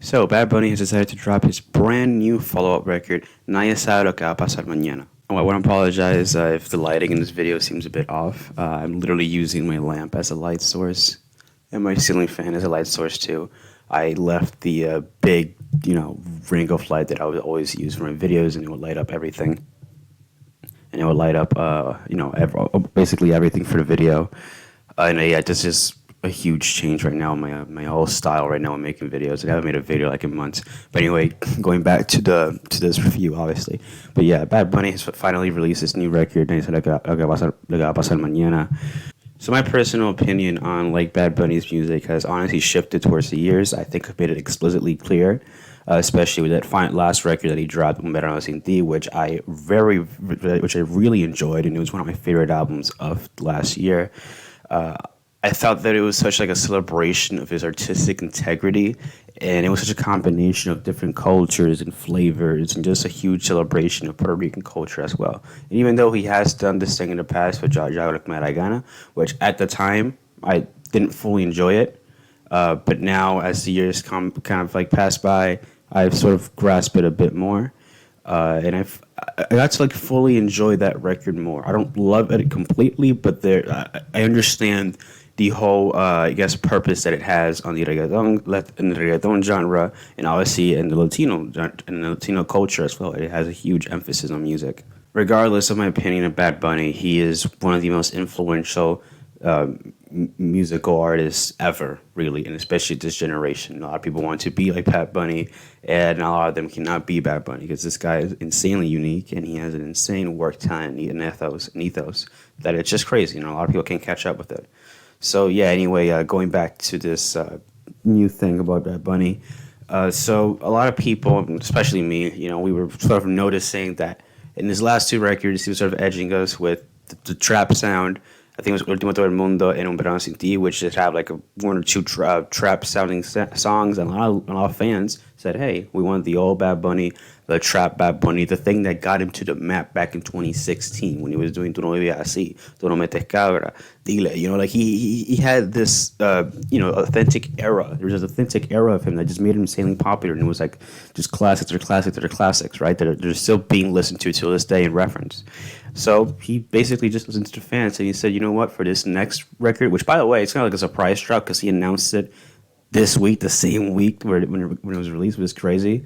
So, Bad Bunny has decided to drop his brand new follow-up record, Nadie sabe lo que va a pasar mañana. Oh, I want to apologize if the lighting in this video seems a bit off. I'm literally using my lamp as a light source, and my ceiling fan as a light source too. I left the big, ring of light that I would always use for my videos, and it would light up everything. And it would light up, basically everything for the video. And yeah, this is a huge change right now in my whole style right now in making videos. I haven't made a video like in months. But anyway, going back to this review, obviously. But yeah, Bad Bunny has finally released this new record. Lo que va a pasar mañana. So my personal opinion on Bad Bunny's music has honestly shifted towards the years. I think I've made it explicitly clear, especially with that last record that he dropped, Un Verano Sin Ti, which I really enjoyed, and it was one of my favorite albums of last year. I thought that it was such a celebration of his artistic integrity, and it was such a combination of different cultures and flavors, and just a huge celebration of Puerto Rican culture as well. And even though he has done this thing in the past with Yo Hago Lo Que Me Da La Gana, which at the time I didn't fully enjoy it, but now as the years pass by, I've sort of grasped it a bit more, and I got to fully enjoy that record more. I don't love it completely, but I understand the whole, purpose that it has on the reggaeton genre, and obviously in the Latino culture as well. It has a huge emphasis on music. Regardless of my opinion of Bad Bunny, he is one of the most influential musical artists ever, really, and especially this generation. A lot of people want to be like Bad Bunny, and a lot of them cannot be Bad Bunny because this guy is insanely unique, and he has an insane work talent and ethos that it's just crazy. A lot of people can't catch up with it. So yeah, anyway, going back to this new thing about Bad Bunny. So a lot of people, especially me, we were sort of noticing that in his last two records, he was sort of edging us with the trap sound. I think it was Último Todo el Mundo and Un Verano Sin Ti, which just have one or two trap sounding songs, and a lot of fans said, hey, we want the old Bad Bunny, the trap Bad Bunny, the thing that got him to the map back in 2016 when he was doing Tu no vives así, Tu no metes cabra, Dile. He had this authentic era. There was this authentic era of him that just made him insanely popular, and it was just classics after classics after classics, right? That are still being listened to this day and referenced. So he basically just listened to the fans, and he said, you know what, for this next record, which by the way, it's kind of like a surprise drop because he announced it this week, the same week when it was released, was crazy.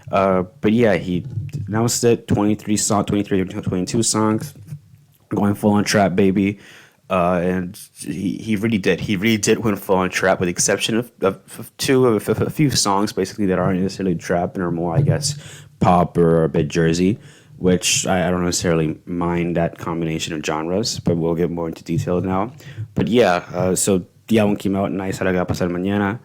But yeah, he announced it, 22 songs, going full on trap, baby. And he really did. He really did went full on trap, with the exception of a few songs, basically, that aren't necessarily trap and are more, I guess, pop or a bit Jersey, which I don't necessarily mind that combination of genres, but we'll get more into detail now. But yeah, so the album came out, Nadie sabe lo que va a pasar mañana.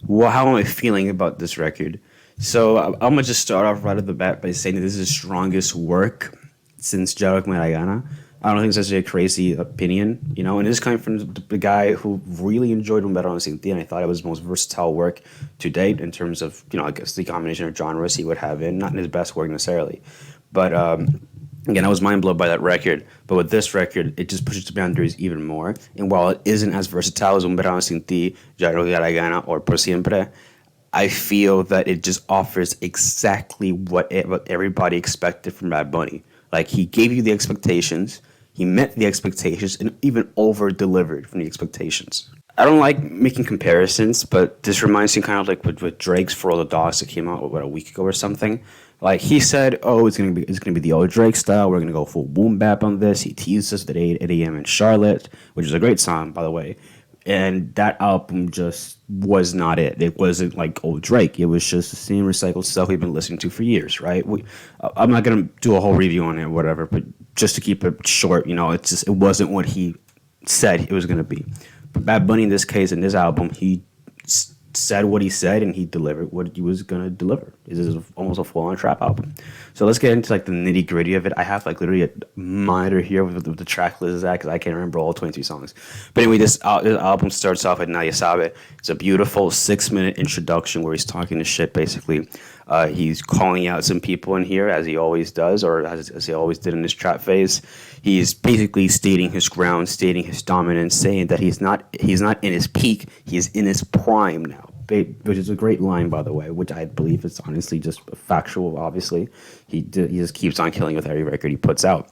Well, how am I feeling about this record? So I'm going to just start off right off the bat by saying that this is his strongest work since Yo Hago Lo Que Me Da La Gana. I don't think it's actually a crazy opinion, and this is coming from the guy who really enjoyed Un Verano Sin Ti, and I thought it was the most versatile work to date in terms of, I guess the combination of genres he would have in, not in his best work necessarily. But again, I was mind blown by that record. But with this record, it just pushes the boundaries even more. And while it isn't as versatile as Un Verano Sin Ti, Yo Hago Lo Que Me Da La Gana, or Por Siempre, I feel that it just offers exactly what everybody expected from Bad Bunny. He gave you the expectations, he met the expectations, and even over-delivered from the expectations. I don't like making comparisons, but this reminds me kind of with Drake's For All the Dogs that came out, a week ago or something. He said, oh, it's gonna be the old Drake style. We're gonna go full boom bap on this. He teased us at 8 a.m. in Charlotte, which is a great song, by the way. And that album just was not it. It wasn't like old Drake. It was just the same recycled stuff we've been listening to for years, right? I'm not gonna do a whole review on it or whatever, but just to keep it short, it wasn't what he said it was gonna be. But Bad Bunny, in this case, in this album, he said what he said, and he delivered what he was gonna deliver. This is almost a full-on trap album. So let's get into the nitty-gritty of it. I have literally a monitor here with the track list is at, because I can't remember all 22 songs. But anyway, this album starts off with Nadie sabe. It's a beautiful 6-minute introduction where he's talking to shit, basically. He's calling out some people in here, as he always does, or as he always did in his trap phase. He's basically stating his ground, stating his dominance, saying that he's not in his peak, he's in his prime now. which is a great line, by the way, which I believe is honestly just factual. Obviously, he just keeps on killing with every record he puts out.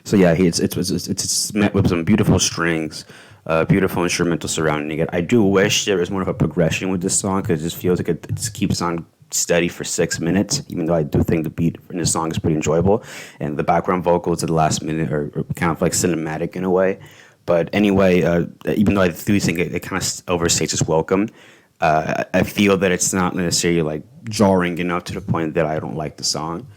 So yeah, it's met with some beautiful strings, beautiful instrumental surrounding it. I do wish there was more of a progression with this song because it just feels like it just keeps on steady for 6 minutes. Even though I do think the beat in this song is pretty enjoyable, and the background vocals at the last minute are kind of like cinematic in a way. But anyway, even though I do think it kind of overstates its welcome, I feel that it's not necessarily like jarring enough to the point that I don't like the song.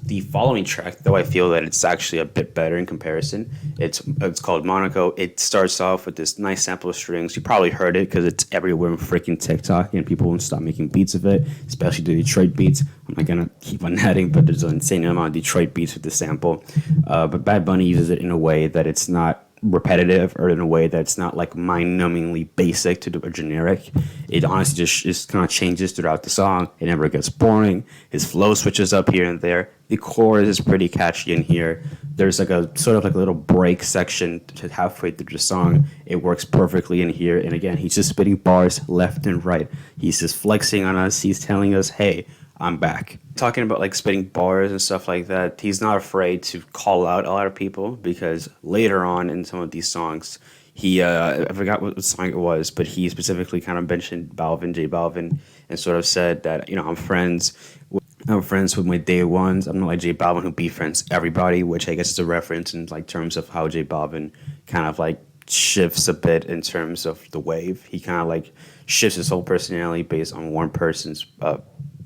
The following track, though, I feel that it's actually a bit better in comparison. It's called Monaco. It starts off with this nice sample of strings. You probably heard it because it's everywhere in freaking TikTok, and people won't stop making beats of it, especially the Detroit beats. I'm not gonna keep on adding, but there's an insane amount of Detroit beats with the sample. But Bad Bunny uses it in a way that it's not repetitive, or in a way that's not like mind-numbingly basic to a generic. It honestly just kind of changes throughout the song. It never gets boring. His flow switches up here and there. The chorus is pretty catchy in here. There's like a sort of like a little break section to halfway through the song. It works perfectly in here. And again, he's just spitting bars left and right. He's just flexing on us. He's telling us, hey, I'm back. Talking about like spitting bars and stuff like that, he's not afraid to call out a lot of people, because later on in some of these songs, he I forgot what song it was, but he specifically kind of mentioned J Balvin, and sort of said that, you know, I'm friends with my day ones. I'm not like J Balvin who befriends everybody, which I guess is a reference in like terms of how J Balvin kind of like shifts a bit in terms of the wave. He kind of like shifts his whole personality based on one person's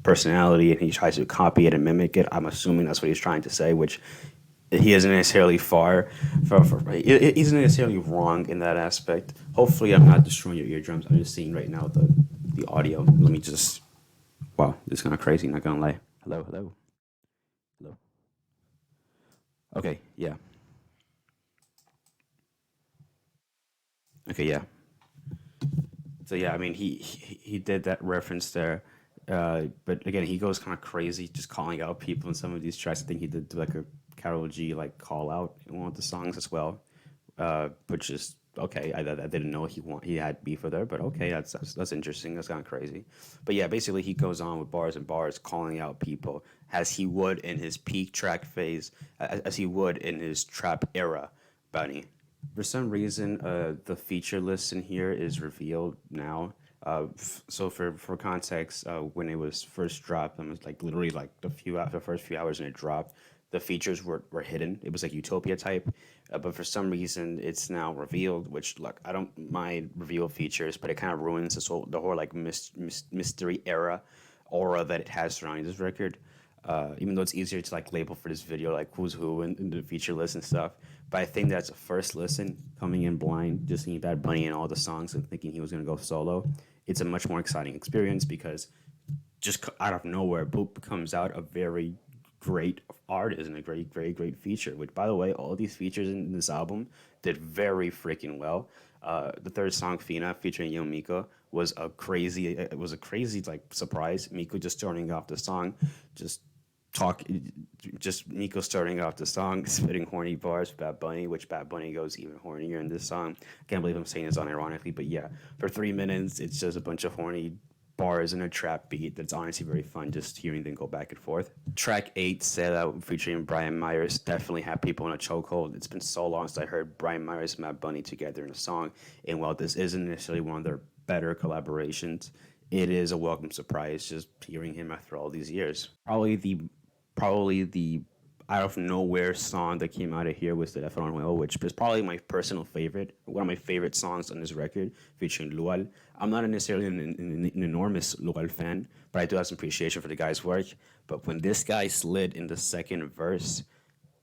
personality, and he tries to copy it and mimic it. I'm assuming that's what he's trying to say, which he isn't necessarily he isn't necessarily wrong in that aspect. Hopefully, I'm not destroying your eardrums. I'm just seeing right now the audio. Let me just. Wow, this is kind of crazy. Not gonna lie. Hello, hello, hello. Okay, yeah. Okay, yeah. So yeah, I mean, he did that reference there, but again, he goes kind of crazy, just calling out people in some of these tracks. I think he did do like a Carol G like call out in one of the songs as well, which is okay. I didn't know he had beef with her, but okay, that's interesting. That's kind of crazy. But yeah, basically he goes on with bars and bars, calling out people as he would in his peak track phase, as he would in his trap era, Bunny. For some reason, the feature list in here is revealed now. So for context, when it was first dropped, it was like literally like the first few hours when it dropped, the features were hidden. It was like Utopia type, but for some reason it's now revealed. Which, look, I don't mind reveal features, but it kind of ruins the whole like mystery era aura that it has surrounding this record. Even though it's easier to like label for this video like who's who in the feature list and stuff. But I think that's a first listen, coming in blind, just seeing Bad Bunny and all the songs and thinking he was gonna go solo. It's a much more exciting experience because just out of nowhere, Boop comes out a very great artist and a great feature. Which, by the way, all these features in this album did very freaking well. The third song, FINA, featuring Young Miko, was a crazy like surprise. Miko just starting off the song, just talk, just Miko starting off the song, spitting horny bars for Bad Bunny, which Bad Bunny goes even hornier in this song. I can't believe I'm saying this unironically, but yeah, for 3 minutes, it's just a bunch of horny bars and a trap beat that's honestly very fun just hearing them go back and forth. Track 8, SEDA, featuring Brian Myers, definitely had people in a chokehold. It's been so long since I heard Brian Myers and Bad Bunny together in a song, and while this isn't necessarily one of their better collaborations, it is a welcome surprise just hearing him after all these years. Probably the out of nowhere song that came out of here was Telefono Nuevo, which is probably my personal favorite, one of my favorite songs on this record, featuring Lual. I'm not necessarily an enormous Lual fan, but I do have some appreciation for the guy's work. But when this guy slid in the second verse,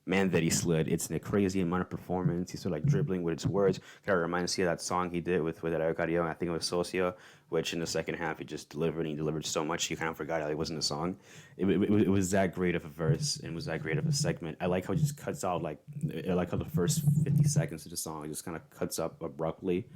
man, that he slid. It's a crazy amount of performance. He's sort of like dribbling with his words. Kind of reminds me of that song he did with Dario Carrillo, I think it was Socio, which in the second half he just delivered, and he delivered so much you kind of forgot it wasn't a song. It was that great of a verse, and was that great of a segment. I like how it just cuts out, like, I like how the first 50 seconds of the song just kind of cuts up abruptly,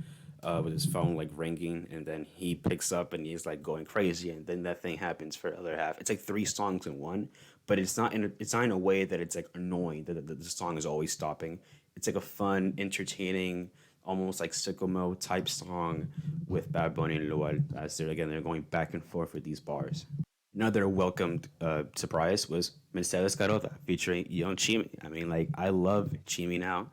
with his phone like ringing, and then he picks up and he's like going crazy, and then that thing happens for the other half. It's like three songs in one, but it's not in a way that it's like annoying that the song is always stopping. It's like a fun, entertaining, almost like sicko mode type song with Bad Bunny and Lual as they're going back and forth with these bars. Another welcomed surprise was Mercedes Carota featuring Young Chimi. I mean, like, I love Chimi now.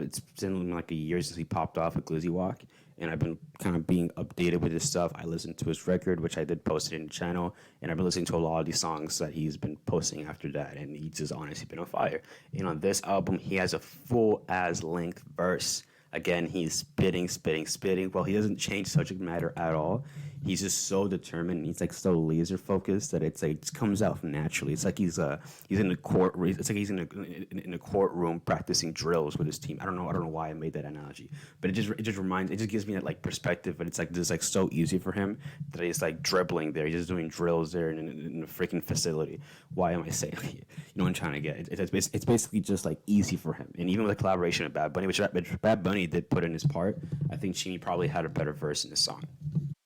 It's been like a year since he popped off with Glizzy Walk, and I've been kind of being updated with his stuff. I listened to his record, which I did post it in the channel, and I've been listening to a lot of these songs that he's been posting after that, and he's just honestly been on fire. And on this album, he has a full as length verse. Again, he's spitting, spitting, spitting. Well, he doesn't change subject matter at all. He's just so determined. He's like so laser focused that it's like it comes out naturally. It's like he's in the court. It's like he's in a courtroom practicing drills with his team. I don't know why I made that analogy, but it just gives me that like perspective. But it's like just like so easy for him that he's like dribbling there. He's just doing drills there in a freaking facility. Why am I saying? You know what I'm trying to get? It's basically just like easy for him. And even with the collaboration with Bad Bunny, which Bad Bunny did put in his part, I think Chini probably had a better verse in the song.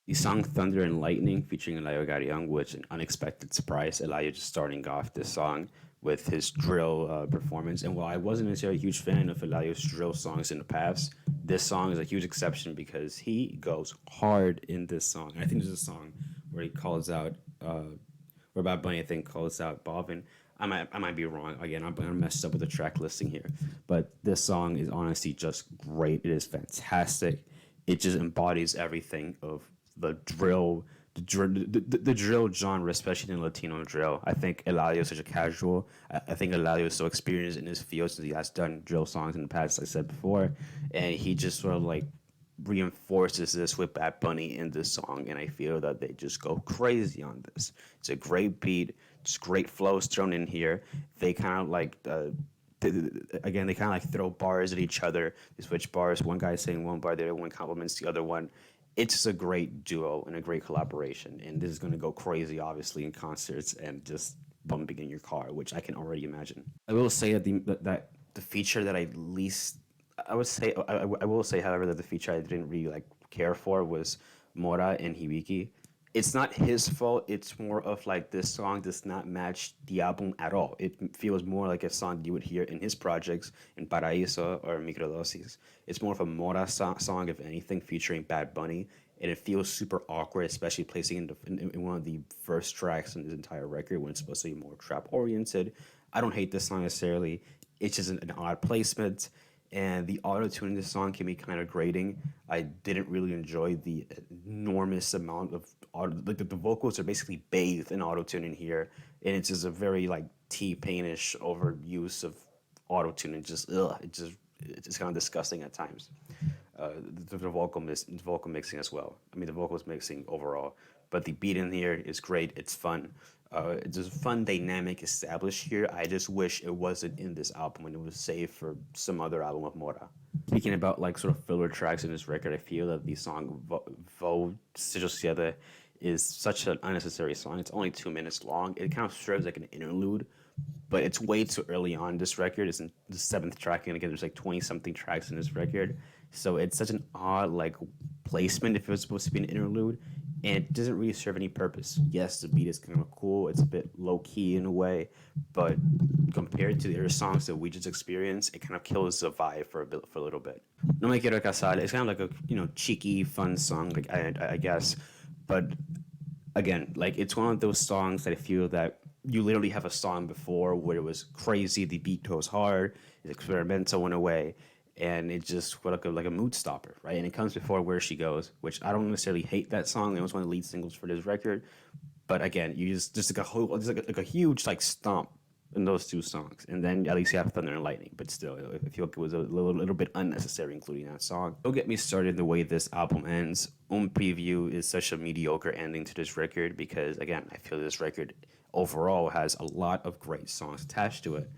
The song Thunder and Lightning featuring Elayo Garion was an unexpected surprise. Elayo just starting off this song with his drill performance. And while I wasn't necessarily a huge fan of Elayo's drill songs in the past, this song is a huge exception because he goes hard in this song. And I think there's a song where he calls out, where Bad Bunny, I think, calls out Bovin. I might be wrong. Again, I'm messed up with the track listing here. But this song is honestly just great. It is fantastic. It just embodies everything of the drill, the drill genre, especially in Latino drill. I think Eladio is such a casual. I think Eladio is so experienced in his field since he has done drill songs in the past, as I said before. And he just sort of like reinforces this with Bad Bunny in this song, and I feel that they just go crazy on this. It's a great beat, it's great flows thrown in here. They kind of like they kind of like throw bars at each other. They switch bars. One guy's saying one bar, the other one compliments the other one. It's just a great duo and a great collaboration, and this is going to go crazy, obviously, in concerts and just bumping in your car, which I can already imagine. I will say that the feature that I least I would say I will say, however, that the feature I didn't really like care for was Mora and Hibiki. It's not his fault. It's more of like this song does not match the album at all. It feels more like a song you would hear in his projects in Paraíso or Microdosis. It's more of a Mora song, if anything, featuring Bad Bunny, and it feels super awkward, especially placing in one of the first tracks in this entire record when it's supposed to be more trap oriented. I don't hate this song necessarily. It's just an odd placement. And the auto-tune in this song can be kind of grating. I didn't really enjoy the enormous amount of auto, like the vocals are basically bathed in auto-tune in here, and it's just a very like T-Pain-ish overuse of auto-tune, and just it's kind of disgusting at times. The vocal mixing as well. I mean, the vocals mixing overall, but the beat in here is great. It's fun. It's a fun dynamic established here. I just wish it wasn't in this album and it was saved for some other album of Mora. Speaking about like sort of filler tracks in this record, I feel that the song Vou Siada is such an unnecessary song. It's only 2 minutes long. It kind of serves like an interlude, but it's way too early on this record. It's in the 7th track, and again, there's like 20-something tracks in this record. So it's such an odd like placement if it was supposed to be an interlude, and it doesn't really serve any purpose. Yes, the beat is kind of cool. It's a bit low-key in a way, but compared to the other songs that we just experienced, it kind of kills the vibe for a little bit. No Me Quiero Casar, it's kind of like a cheeky, fun song, like I guess, but again, like it's one of those songs that I feel that you literally have a song before where it was crazy, the beat goes hard, it's experimental in a way, and it just like a mood stopper, right? And it comes before Where She Goes, which I don't necessarily hate that song. It was one of the lead singles for this record, but again, you just like a huge like stomp in those two songs, and then at least you have Thunder and Lightning. But still, I feel like it was a little bit unnecessary including that song. Don't get me started the way this album ends. Preview is such a mediocre ending to this record because, again, I feel this record overall has a lot of great songs attached to it,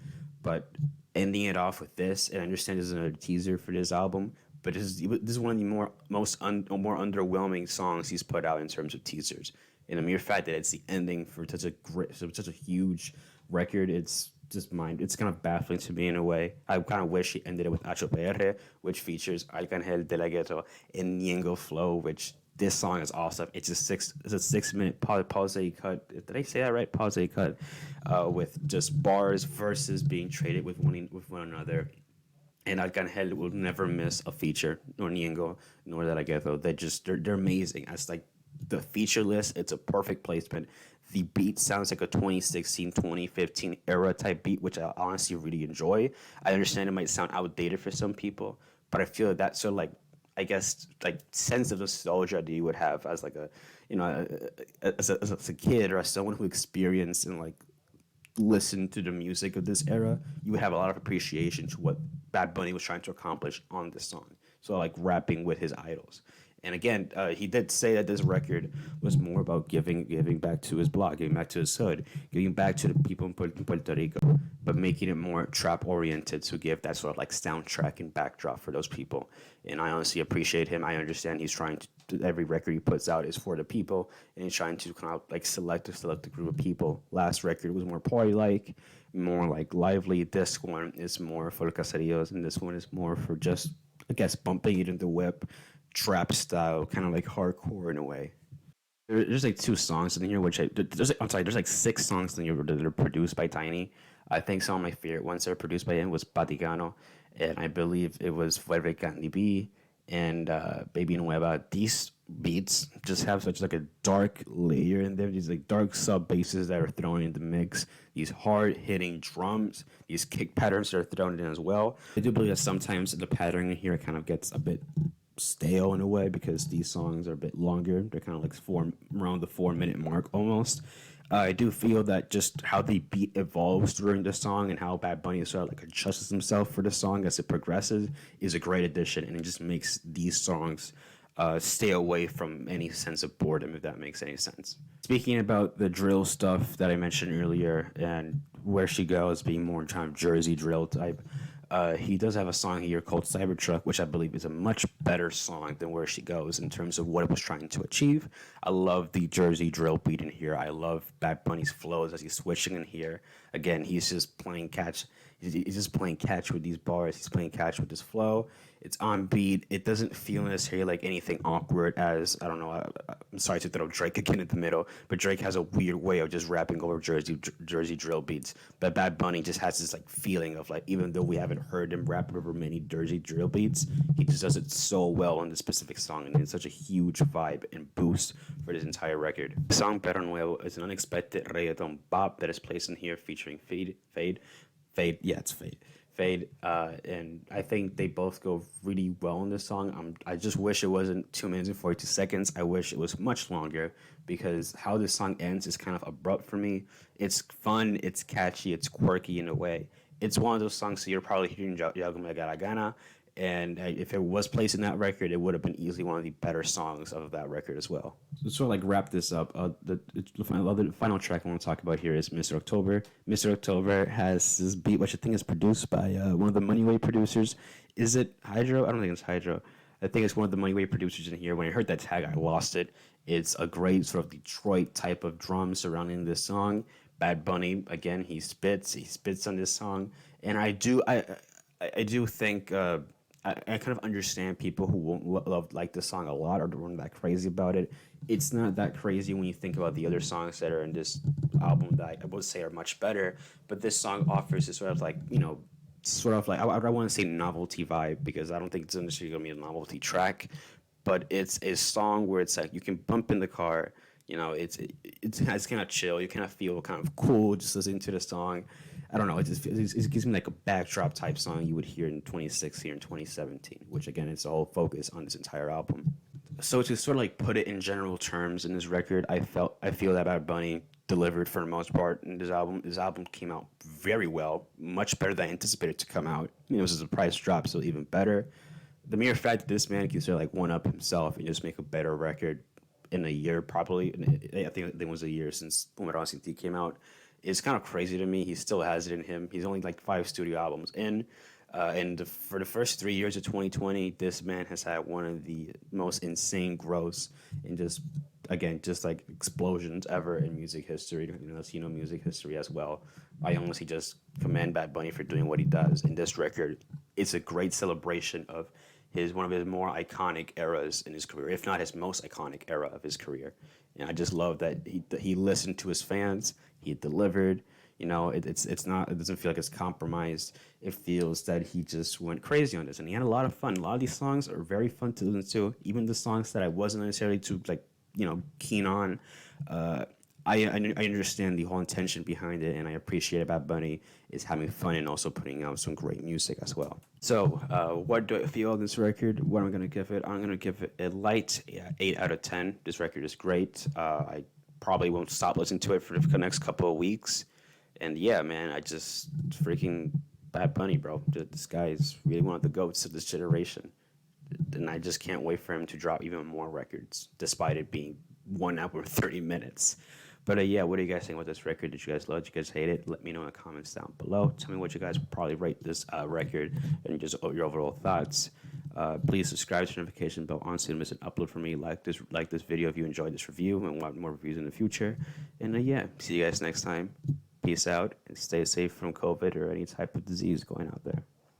but ending it off with this, and I understand this is another teaser for this album, but this is one of the more underwhelming songs he's put out in terms of teasers. And the mere fact that it's the ending for such a huge record, it's kind of baffling to me in a way. I kind of wish he ended it with ACHO PERRO, which features Arcángel de la Ghetto and Ñengo Flow, which this song is awesome. It's a 6-minute pause cut. Did I say that right? Pause cut with just bars, verses being traded with one another. And Arcangel will never miss a feature, nor Niengo, nor that I get though. They're amazing. As like the feature list, it's a perfect placement. The beat sounds like a 2016, 2015 era type beat, which I honestly really enjoy. I understand it might sound outdated for some people, but I feel that sort of like, I guess, like sense of nostalgia that you would have as like a, you know, as a kid or as someone who experienced and like listen to the music of this era, you would have a lot of appreciation to what Bad Bunny was trying to accomplish on this song. So like rapping with his idols. And again, he did say that this record was more about giving back to his block, giving back to his hood, giving back to the people in Puerto Rico, but making it more trap oriented to give that sort of like soundtrack and backdrop for those people. And I honestly appreciate him. I understand he's trying to, every record he puts out is for the people, and he's trying to kind of like select a group of people. Last record was more party like, more like lively. This one is more for the caseríos, and this one is more for just, I guess, bumping it in the whip, trap style, kind of like hardcore in a way. There's like two songs in here, which I'm sorry, there's like six songs in here that are produced by Tiny. I think some of my favorite ones that are produced by him was BATICANO, and I believe it was VUELVE Candy B and Baby Nueva. These beats just have such like a dark layer in there. These like dark sub basses that are thrown in the mix. These hard hitting drums. These kick patterns that are thrown in as well. I do believe that sometimes the pattern in here kind of gets a bit stale in a way because these songs are a bit longer. They're kind of like around the 4 minute mark almost. I do feel that just how the beat evolves during the song and how Bad Bunny sort of like adjusts himself for the song as it progresses is a great addition, and it just makes these songs stay away from any sense of boredom, if that makes any sense. Speaking about the drill stuff that I mentioned earlier and where she goes being more kind of Jersey drill type, he does have a song here called CYBERTRUCK, which I believe is a much better song than Where She Goes in terms of what it was trying to achieve. I love the Jersey drill beat in here. I love Bad Bunny's flows as he's switching in here. Again, he's just playing catch. He's just playing catch with these bars. He's playing catch with this flow. It's on beat. It doesn't feel necessarily like anything awkward as, I don't know, I'm sorry to throw Drake again in the middle, but Drake has a weird way of just rapping over Jersey drill beats. But Bad Bunny just has this like feeling of like, even though we haven't heard him rap over many Jersey drill beats, he just does it so well on this specific song, and it's such a huge vibe and boost for this entire record. The song Perro Nuevo is an unexpected reggaeton bop that is placed in here featuring Fade, yeah, it's Fade, and I think they both go really well in this song. I just wish it wasn't 2 minutes and 42 seconds. I wish it was much longer because how this song ends is kind of abrupt for me. It's fun, it's catchy, it's quirky in a way. It's one of those songs that you're probably hearing Yago Me Gana, and if it was placed in that record, it would have been easily one of the better songs of that record as well. So to sort of like wrap this up, the final track I want to talk about here is Mr. October. Mr. October has this beat, which I think is produced by one of the Moneyway producers. Is it Hydro? I don't think it's Hydro. I think it's one of the Moneyway producers in here. When I heard that tag, I lost it. It's a great sort of Detroit type of drum surrounding this song. Bad Bunny, again, he spits on this song, and I do think I kind of understand people who won't like the song a lot or weren't that crazy about it. It's not that crazy when you think about the other songs that are in this album that I would say are much better. But this song offers this sort of like, sort of like, I want to say novelty vibe because I don't think it's necessarily going to be a novelty track, but it's a song where it's like you can bump in the car. It's kind of chill. You kind of feel kind of cool just listening to the song. I don't know. It gives me like a backdrop type song you would hear in 2016 or 2017, which again is the whole focus on this entire album. So to sort of like put it in general terms in this record, I feel that Bad Bunny delivered for the most part in this album. This album came out very well, much better than I anticipated to come out. It was a surprise drop, so even better. The mere fact that this man can sort of like one up himself and just make a better record in a year, probably. I think it was a year since Umar Sin Ti came out. It's kind of crazy to me. He still has it in him. He's only like 5 studio albums in. For the first 3 years of 2020, this man has had one of the most insane growths and just like explosions ever in music history, Latino music history as well. I honestly just commend Bad Bunny for doing what he does. In this record, it's a great celebration of one of his more iconic eras in his career, if not his most iconic era of his career. And I just love that he listened to his fans, he delivered. You know, it's not, it doesn't feel like it's compromised. It feels that he just went crazy on this, and he had a lot of fun. A lot of these songs are very fun to listen to. Even the songs that I wasn't necessarily too like, you know, keen on. I understand the whole intention behind it, and I appreciate Bad Bunny is having fun and also putting out some great music as well. So, what do I feel of this record? What am I going to give it? I'm going to give it a light 8 out of 10. This record is great. I probably won't stop listening to it for the next couple of weeks. And yeah, man, I just freaking Bad Bunny, bro. This guy is really one of the goats of this generation. And I just can't wait for him to drop even more records, despite it being 1 hour and 30 minutes. But yeah, what do you guys think about this record? Did you guys love it? Did you guys hate it? Let me know in the comments down below. Tell me what you guys probably rate this record and just your overall thoughts. Please subscribe to the notification bell on so you don't miss an upload from me. Like this video if you enjoyed this review and want more reviews in the future. And yeah, see you guys next time. Peace out and stay safe from COVID or any type of disease going out there.